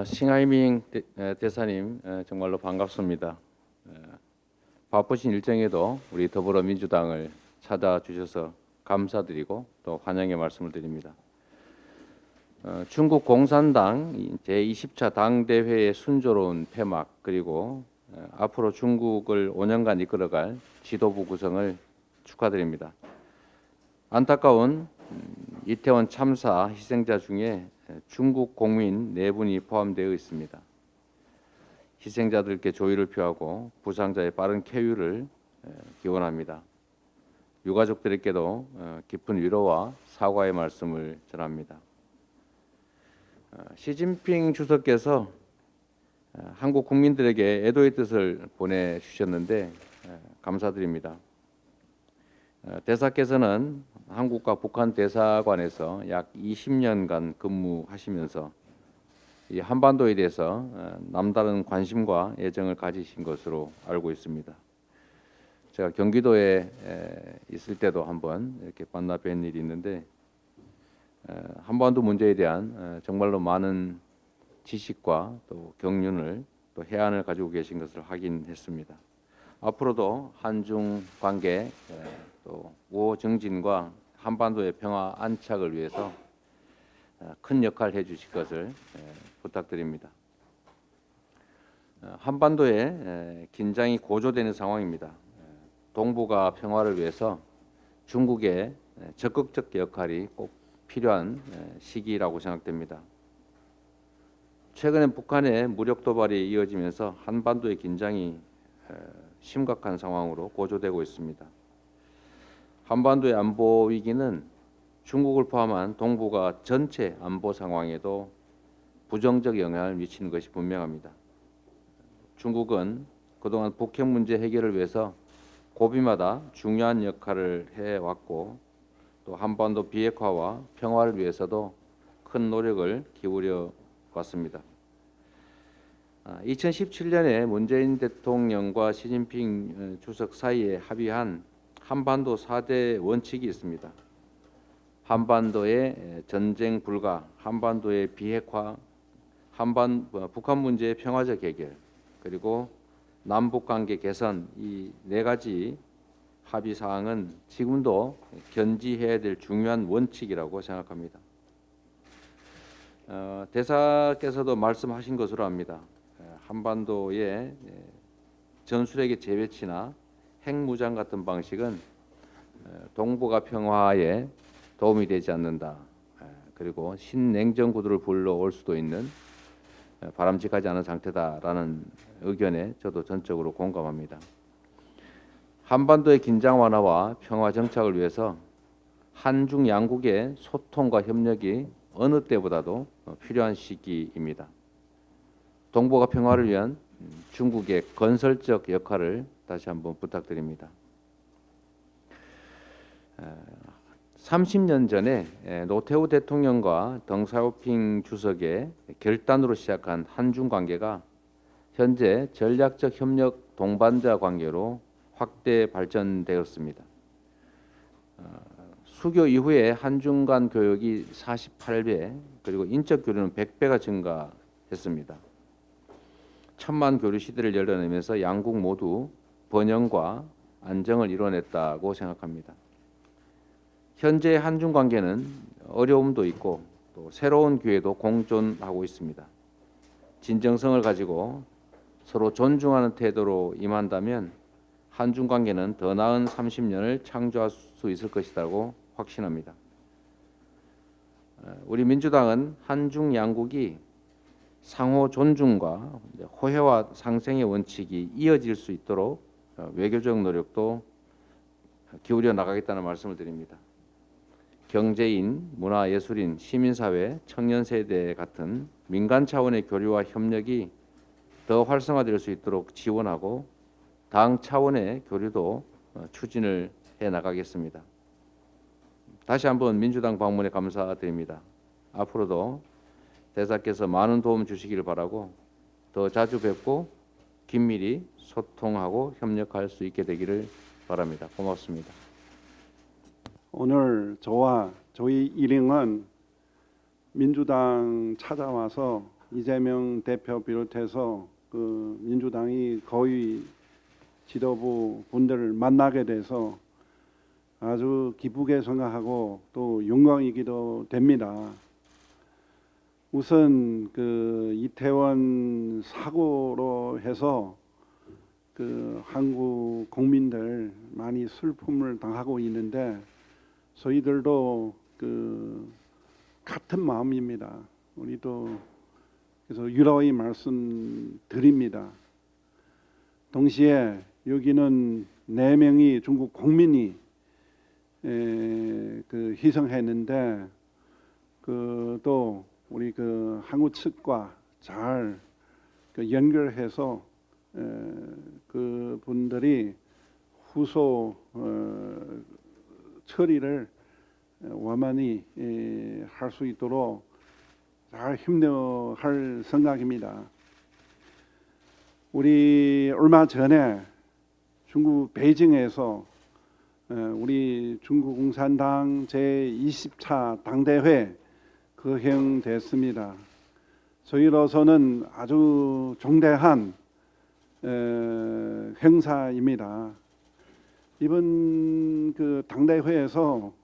싱하이밍 대사님 정말로 반갑습니다. 바쁘신 일정에도 우리 더불어민주당을 찾아주셔서 감사드리고 또 환영의 말씀을 드립니다. 중국 공산당 제20차 당대회의 순조로운 폐막 그리고 앞으로 중국을 5년간 이끌어갈 지도부 구성을 축하드립니다. 안타까운 이태원 참사 희생자 중에 중국 공민 4분이 포함되어 있습니다. 희생자들께 조의를 표하고 부상자의 빠른 쾌유를 기원합니다. 유가족들에게도 깊은 위로와 사과의 말씀을 전합니다. 시진핑 주석께서 한국 국민들에게 애도의 뜻을 보내주셨는데 감사드립니다. 대사께서는 한국과 북한 대사관에서 약 20년간 근무하시면서 이 한반도에 대해서 남다른 관심과 애정을 가지신 것으로 알고 있습니다. 제가 경기도에 있을 때도 한번 이렇게 만나 뵌 일이 있는데 한반도 문제에 대한 정말로 많은 지식과 또 경륜을 또 해안을 가지고 계신 것을 확인했습니다. 앞으로도 한중 관계 또 우호 증진과 한반도의 평화 안착을 위해서 큰 역할을 해주실 것을 부탁드립니다. 한반도에 긴장이 고조되는 상황입니다. 동북아 평화를 위해서 중국의 적극적 역할이 꼭 필요한 시기라고 생각됩니다. 최근에 북한의 무력 도발이 이어지면서 한반도의 긴장이 심각한 상황으로 고조되고 있습니다. 한반도의 안보 위기는 중국을 포함한 동북아 전체 안보 상황에도 부정적 영향을 미치는 것이 분명합니다. 중국은 그동안 북핵 문제 해결을 위해서 고비마다 중요한 역할을 해왔고 또 한반도 비핵화와 평화를 위해서도 큰 노력을 기울여 왔습니다. 2017년에 문재인 대통령과 시진핑 주석 사이에 합의한 한반도 4대 원칙이 있습니다. 한반도의 전쟁 불가, 한반도의 비핵화, 북한 문제의 평화적 해결, 그리고 남북 관계 개선 이 4가지 합의 사항은 지금도 견지해야 될 중요한 원칙이라고 생각합니다. 대사께서도 말씀하신 것으로 압니다. 한반도의 전술핵의 재배치나 핵무장 같은 방식은 동북아 평화에 도움이 되지 않는다. 그리고 신냉전 구도를 불러올 수도 있는 바람직하지 않은 상태다라는 의견에 저도 전적으로 공감합니다. 한반도의 긴장 완화와 평화 정착을 위해서 한중 양국의 소통과 협력이 어느 때보다도 필요한 시기입니다. 동북아 평화를 위한 중국의 건설적 역할을 다시 한번 부탁드립니다. 30년 전에 노태우 대통령과 덩샤오핑 주석의 결단으로 시작한 한중 관계가 현재 전략적 협력 동반자 관계로 확대 발전되었습니다. 수교 이후에 한중 간 교역이 48배 그리고 인적 교류는 100배가 증가했습니다. 천만 교류 시대를 열어내면서 양국 모두 번영과 안정을 이뤄냈다고 생각합니다. 현재 한중 관계는 어려움도 있고 또 새로운 기회도 공존하고 있습니다. 진정성을 가지고 서로 존중하는 태도로 임한다면 한중 관계는 더 나은 30년을 창조할 수 있을 것이라고 확신합니다. 우리 민주당은 한중 양국이 상호 존중과 호혜와 상생의 원칙이 이어질 수 있도록 외교적 노력도 기울여 나가겠다는 말씀을 드립니다. 경제인, 문화예술인, 시민사회, 청년세대 같은 민간 차원의 교류와 협력이 더 활성화될 수 있도록 지원하고 당 차원의 교류도 추진을 해나가겠습니다. 다시 한번 민주당 방문에 감사드립니다. 앞으로도 대사께서 많은 도움 주시기를 바라고 더 자주 뵙고 긴밀히 소통하고 협력할 수 있게 되기를 바랍니다. 고맙습니다. 오늘 저와 저희 일행은 민주당 찾아와서 이재명 대표 비롯해서 그 민주당이 거의 지도부 분들을 만나게 돼서 아주 기쁘게 생각하고 또 영광이기도 됩니다. 우선 그 이태원 사고로 해서 그 한국 국민들 많이 슬픔을 당하고 있는데 저희들도 그 같은 마음입니다. 우리도 그래서 유러이 말씀드립니다. 동시에 여기는 4명이 중국 국민이 그 희생했는데 또 우리 그 한국 측과 잘 그 연결해서 그 분들이 후소 처리를 원만히 할 수 있도록 잘 협력할 생각입니다. 우리 얼마 전에 중국 베이징에서 우리 중국 공산당 제20차 당대회 거행됐습니다. 저희로서는 아주 중대한 행사입니다. 이번 그 당대회에서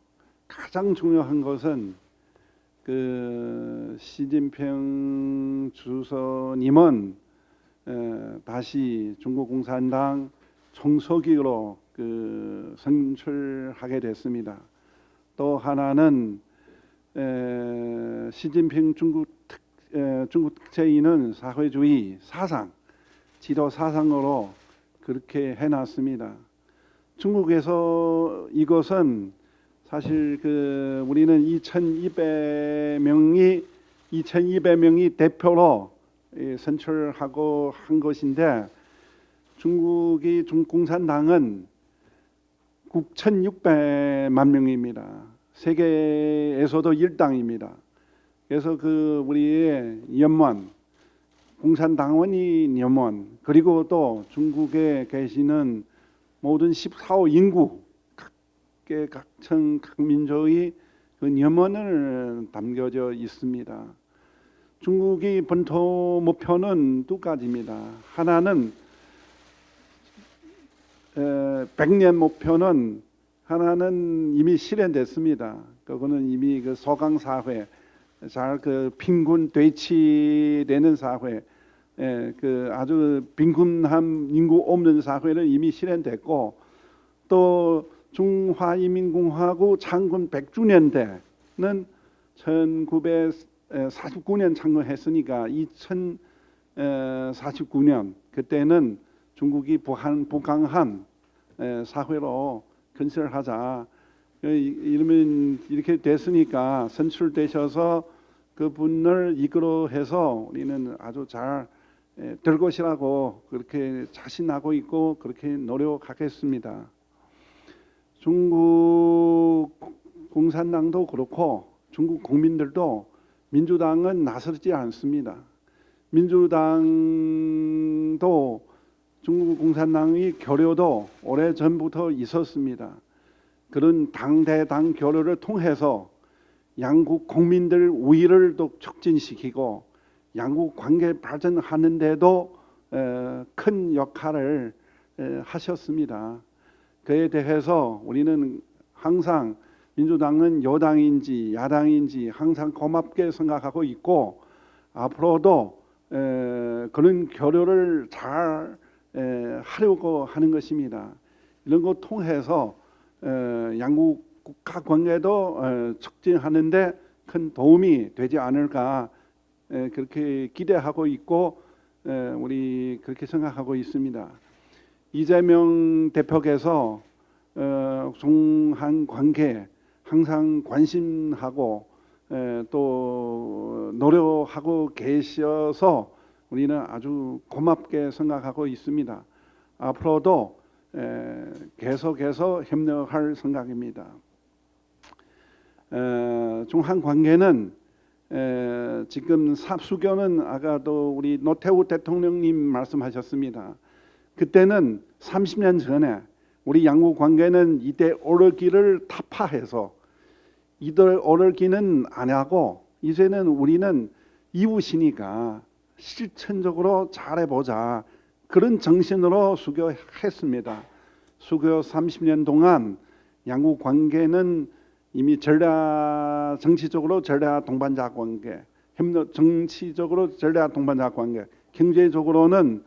가장 중요한 것은 그 시진핑 주석님은 다시 중국 공산당 총서기로 그 선출하게 됐습니다. 또 하나는 시진핑 중국 특제인은 사회주의 사상, 지도 사상으로 그렇게 해놨습니다. 중국에서 이것은 사실 그 우리는 2,200명이 대표로 선출하고 한 것인데 중국이 중공산당은 9,600만 명입니다. 세계에서도 1당입니다. 그래서 그 우리의 연문 공산당원이 연문 그리고 또 중국에 계시는 모든 14호 인구 각계각층 각민족의 그 염원을 담겨져 있습니다. 중국의 본토 목표는 두 가지입니다. 하나는 100년 목표는 하나는 이미 실현됐습니다. 그거는 이미 그 소강 사회, 잘 그 빈곤 대치되는 사회, 그 아주 빈곤한 인구 없는 사회는 이미 실현됐고 또 중화인민공화국 창건 100주년 때는 1949년 창건했으니까 2049년 그때는 중국이 부강한 사회로 건설하자. 이러면 이렇게 됐으니까 선출되셔서 그분을 이끌어해서 우리는 아주 잘 될 것이라고 그렇게 자신하고 있고 그렇게 노력하겠습니다. 중국 공산당도 그렇고 중국 국민들도 민주당은 나서지 않습니다. 민주당도 중국 공산당의 교류도 오래전부터 있었습니다. 그런 당대당 교류를 통해서 양국 국민들 우위를 또 촉진시키고 양국 관계 발전하는데도 큰 역할을 하셨습니다. 그에 대해서 우리는 항상 민주당은 여당인지 야당인지 항상 고맙게 생각하고 있고 앞으로도 그런 교류를 잘 하려고 하는 것입니다. 이런 것 통해서 양국 국가 관계도 촉진하는데 큰 도움이 되지 않을까 그렇게 기대하고 있고 우리 그렇게 생각하고 있습니다. 이재명 대표께서 중한 관계 항상 관심하고 또 노력하고 계셔서 우리는 아주 고맙게 생각하고 있습니다. 앞으로도 계속해서 협력할 생각입니다. 중한 관계는 지금 수교는 아까도 우리 노태우 대통령님 말씀하셨습니다. 그때는 30년 전에 우리 양국 관계는 이때 오르기를 타파해서 이들 오르기는 안 하고 이제는 우리는 이웃이니까 실천적으로 잘해보자 그런 정신으로 수교했습니다. 수교 30년 동안 양국 관계는 이미 정치적으로 전략 동반자 관계, 정치적으로 전략 동반자 관계, 경제적으로는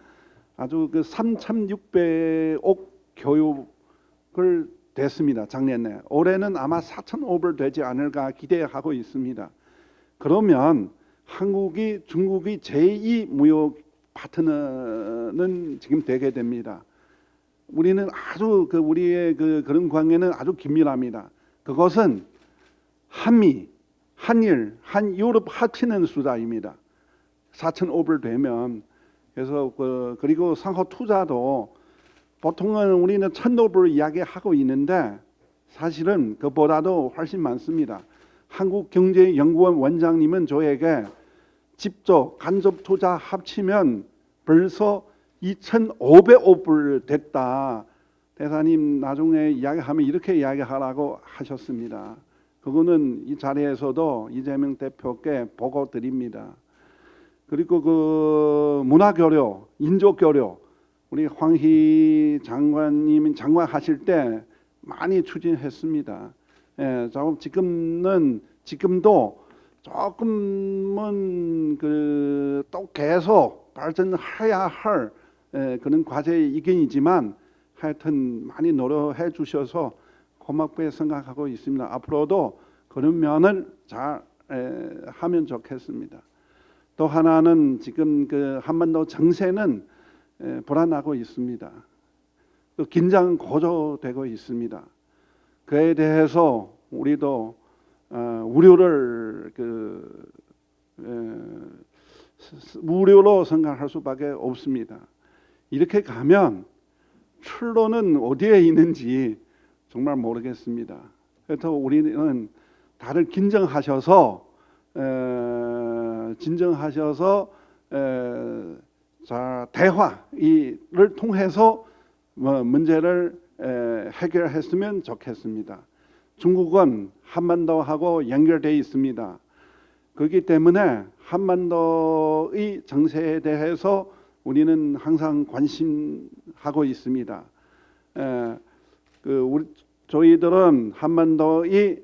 아주 그 3,600억 교육을 됐습니다. 작년에. 올해는 아마 4,500 되지 않을까 기대하고 있습니다. 그러면 한국이 중국이 제2 무역 파트너는 지금 되게 됩니다. 우리는 아주 우리의 그런 관계는 아주 긴밀합니다. 그것은 한미, 한일, 한유럽 합치는 수다입니다. 4,500 되면 그래서 그리고 상호 투자도 보통은 우리는 1,500 이야기하고 있는데 사실은 그보다도 훨씬 많습니다. 한국경제연구원 원장님은 저에게 직접 간접 투자 합치면 벌써 2,500억 불 됐다. 대사님 나중에 이야기하면 이렇게 이야기하라고 하셨습니다. 그거는 이 자리에서도 이재명 대표께 보고 드립니다. 그리고 그 문화교류, 인조교류 우리 황희 장관님 장관하실 때 많이 추진했습니다. 예, 지금도 조금은 또 계속 발전해야 할 그런 과제이긴 이지만 하여튼 많이 노력해 주셔서 고맙게 생각하고 있습니다. 앞으로도 그런 면을 잘 하면 좋겠습니다. 또 하나는 지금 한반도 정세는 불안하고 있습니다. 또 긴장 고조되고 있습니다. 그에 대해서 우리도 우려로 생각할 수밖에 없습니다. 이렇게 가면 출로는 어디에 있는지 정말 모르겠습니다. 그래서 우리는 다들 진정하셔서 대화를 통해서 문제를 해결했으면 좋겠습니다. 중국은 한반도하고 연결되어 있습니다. 그렇기 때문에 한반도의 정세에 대해서 우리는 항상 관심하고 있습니다. 저희들은 한반도의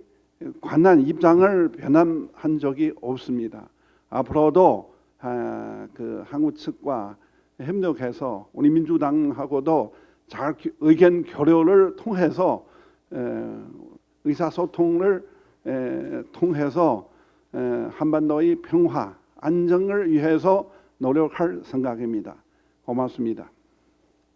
관한 입장을 변함한 적이 없습니다. 앞으로도 한국 측과 협력해서 우리 민주당하고도 잘 의견 교류를 통해서 의사소통을 통해서 한반도의 평화, 안정을 위해서 노력할 생각입니다. 고맙습니다.